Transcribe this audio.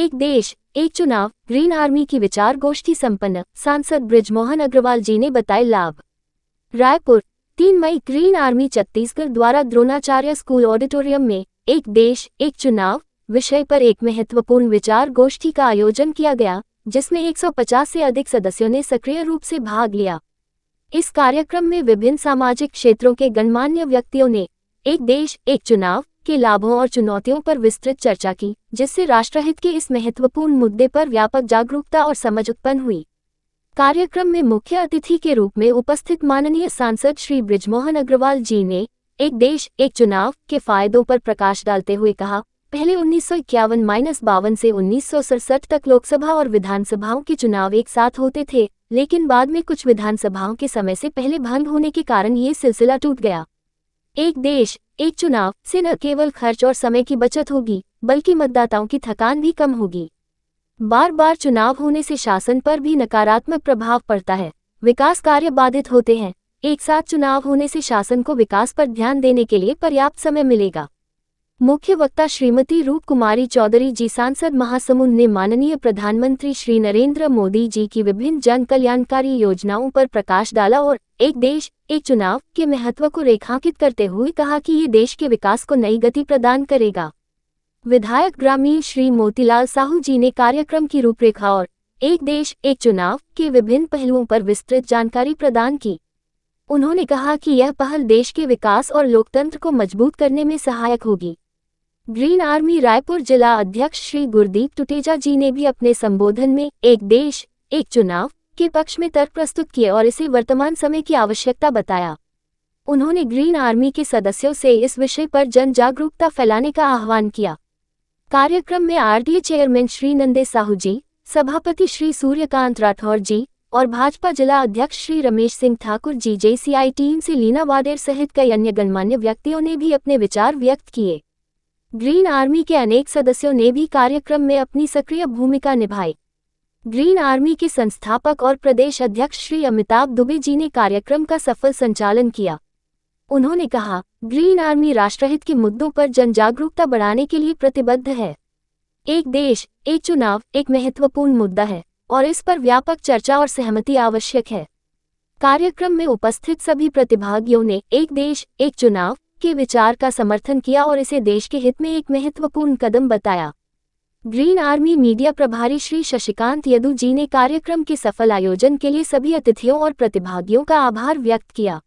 एक देश एक चुनाव ग्रीन आर्मी की विचार गोष्ठी संपन्न, सांसद बृजमोहन अग्रवाल जी ने बताए लाभ। रायपुर 3 मई ग्रीन आर्मी छत्तीसगढ़ द्वारा द्रोणाचार्य स्कूल ऑडिटोरियम में एक देश एक चुनाव विषय पर एक महत्वपूर्ण विचार गोष्ठी का आयोजन किया गया, जिसमें 150 से अधिक सदस्यों ने सक्रिय रूप से भाग लिया। इस कार्यक्रम में विभिन्न सामाजिक क्षेत्रों के गणमान्य व्यक्तियों ने एक देश एक चुनाव के लाभों और चुनौतियों पर विस्तृत चर्चा की, जिससे राष्ट्रहित के इस महत्वपूर्ण मुद्दे पर व्यापक जागरूकता और समझ उत्पन्न हुई। कार्यक्रम में मुख्य अतिथि के रूप में उपस्थित माननीय सांसद श्री बृजमोहन अग्रवाल जी ने एक देश एक चुनाव के फायदों पर प्रकाश डालते हुए कहा, पहले 1951-52 से 1967 तक लोकसभा और विधानसभाओं के चुनाव एक साथ होते थे, लेकिन बाद में कुछ विधानसभाओं के समय से पहले भंग होने के कारण ये सिलसिला टूट गया। एक देश एक चुनाव से न केवल खर्च और समय की बचत होगी, बल्कि मतदाताओं की थकान भी कम होगी। बार बार चुनाव होने से शासन पर भी नकारात्मक प्रभाव पड़ता है, विकास कार्य बाधित होते हैं। एक साथ चुनाव होने से शासन को विकास पर ध्यान देने के लिए पर्याप्त समय मिलेगा। मुख्य वक्ता श्रीमती रूप कुमारी चौधरी जी सांसद महासमुंद ने माननीय प्रधानमंत्री श्री नरेंद्र मोदी जी की विभिन्न जन कल्याणकारी योजनाओं पर प्रकाश डाला और एक देश एक चुनाव के महत्व को रेखांकित करते हुए कहा कि ये देश के विकास को नई गति प्रदान करेगा। विधायक ग्रामीण श्री मोतीलाल साहू जी ने कार्यक्रम की रूपरेखा और एक देश एक चुनाव के विभिन्न पहलुओं पर विस्तृत जानकारी प्रदान की। उन्होंने कहा कि यह पहल देश के विकास और लोकतंत्र को मजबूत करने में सहायक होगी। ग्रीन आर्मी रायपुर जिला अध्यक्ष श्री गुरदीप टुटेजा जी ने भी अपने संबोधन में एक देश एक चुनाव के पक्ष में तर्क प्रस्तुत किए और इसे वर्तमान समय की आवश्यकता बताया। उन्होंने ग्रीन आर्मी के सदस्यों से इस विषय पर जन जागरूकता फैलाने का आह्वान किया। कार्यक्रम में आरडीए चेयरमैन श्री नंदे साहू जी, सभापति श्री सूर्यकांत राठौर जी और भाजपा जिला अध्यक्ष श्री रमेश सिंह ठाकुर जी, जेसीआई टीम से लीना वाडेर सहित कई अन्य गणमान्य व्यक्तियों ने भी अपने विचार व्यक्त किए। ग्रीन आर्मी के अनेक सदस्यों ने भी कार्यक्रम में अपनी सक्रिय भूमिका निभाई। ग्रीन आर्मी के संस्थापक और प्रदेश अध्यक्ष श्री अमिताभ दुबे जी ने कार्यक्रम का सफल संचालन किया। उन्होंने कहा, ग्रीन आर्मी राष्ट्रहित के मुद्दों पर जन जागरूकता बढ़ाने के लिए प्रतिबद्ध है। एक देश एक चुनाव एक महत्वपूर्ण मुद्दा है और इस पर व्यापक चर्चा और सहमति आवश्यक है। कार्यक्रम में उपस्थित सभी प्रतिभागियों ने एक देश एक चुनाव के विचार का समर्थन किया और इसे देश के हित में एक महत्वपूर्ण कदम बताया। ग्रीन आर्मी मीडिया प्रभारी श्री शशिकांत यदु जी ने कार्यक्रम के सफल आयोजन के लिए सभी अतिथियों और प्रतिभागियों का आभार व्यक्त किया।